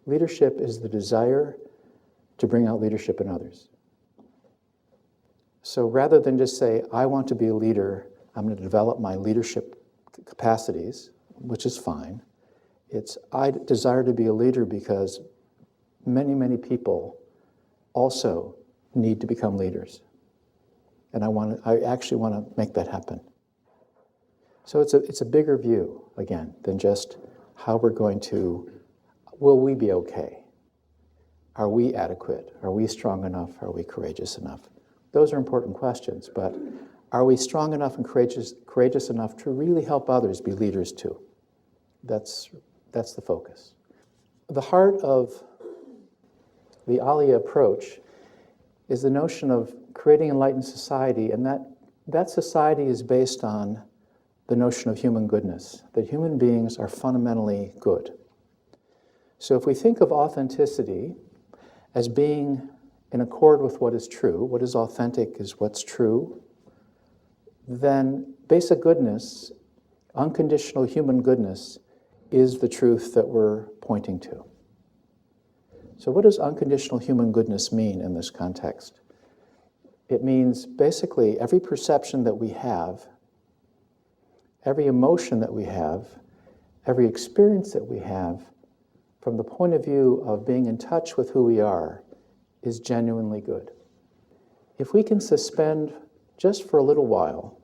Leadership is the desire to bring out leadership in others. So rather than just say, I want to be a leader, I'm going to develop my leadership capacities, which is fine. It's, I desire to be a leader because many, many people also need to become leaders. And I actually want to make that happen. So it's a bigger view, again, than just how we're going to, will we be okay? Are we adequate? Are we strong enough? Are we courageous enough? Those are important questions, but are we strong enough and courageous enough to really help others be leaders too? That's the focus. The heart of the Alaya approach is the notion of creating enlightened society, and that society is based on the notion of human goodness, that human beings are fundamentally good. So if we think of authenticity as being in accord with what is true, what is authentic is what's true, then basic goodness, unconditional human goodness, is the truth that we're pointing to. So what does unconditional human goodness mean in this context? It means basically every perception that we have, every emotion that we have, every experience that we have, from the point of view of being in touch with who we are, is genuinely good. If we can suspend, just for a little while,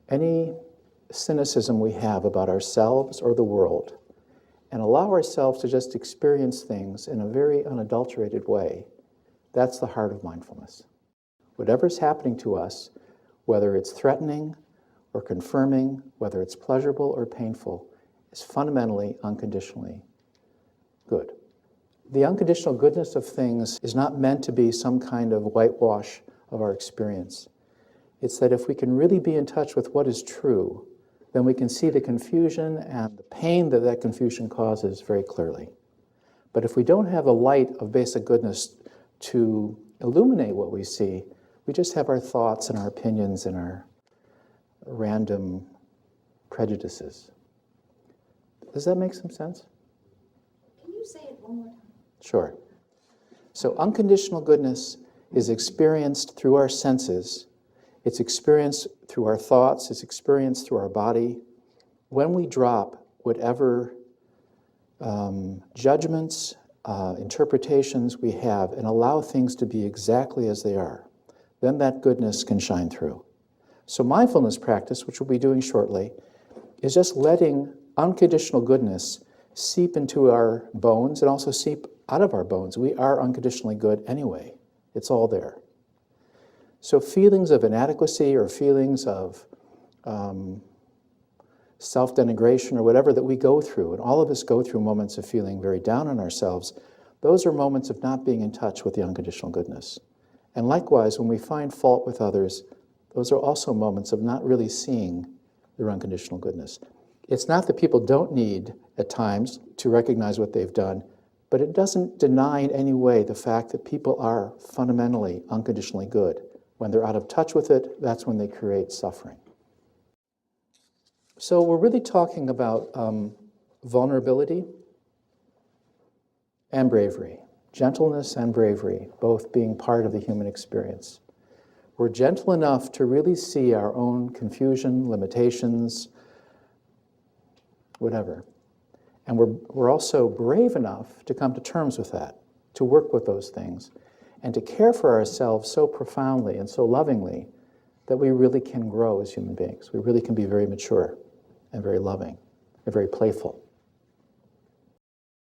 any cynicism we have about ourselves or the world, and allow ourselves to just experience things in a very unadulterated way, that's the heart of mindfulness. Whatever's happening to us, whether it's threatening or confirming, whether it's pleasurable or painful, is fundamentally, unconditionally good. The unconditional goodness of things is not meant to be some kind of whitewash of our experience. It's that if we can really be in touch with what is true, then we can see the confusion and the pain that that confusion causes very clearly. But if we don't have a light of basic goodness to illuminate what we see, we just have our thoughts and our opinions and our random prejudices. Does that make some sense? Can you say it one more time? Sure. So unconditional goodness is experienced through our senses. It's experienced through our thoughts. It's experienced through our body. When we drop whatever judgments, interpretations we have and allow things to be exactly as they are, then that goodness can shine through. So mindfulness practice, which we'll be doing shortly, is just letting unconditional goodness seep into our bones and also seep out of our bones. We are unconditionally good anyway. It's all there. So feelings of inadequacy or feelings of self-denigration or whatever that we go through, and all of us go through moments of feeling very down on ourselves, those are moments of not being in touch with the unconditional goodness. And likewise, when we find fault with others, those are also moments of not really seeing their unconditional goodness. It's not that people don't need, at times, to recognize what they've done, but it doesn't deny in any way the fact that people are fundamentally unconditionally good. When they're out of touch with it, that's when they create suffering. So we're really talking about vulnerability and bravery, gentleness and bravery, both being part of the human experience. We're gentle enough to really see our own confusion, limitations, whatever. And we're also brave enough to come to terms with that, to work with those things, and to care for ourselves so profoundly and so lovingly that we really can grow as human beings. We really can be very mature and very loving and very playful.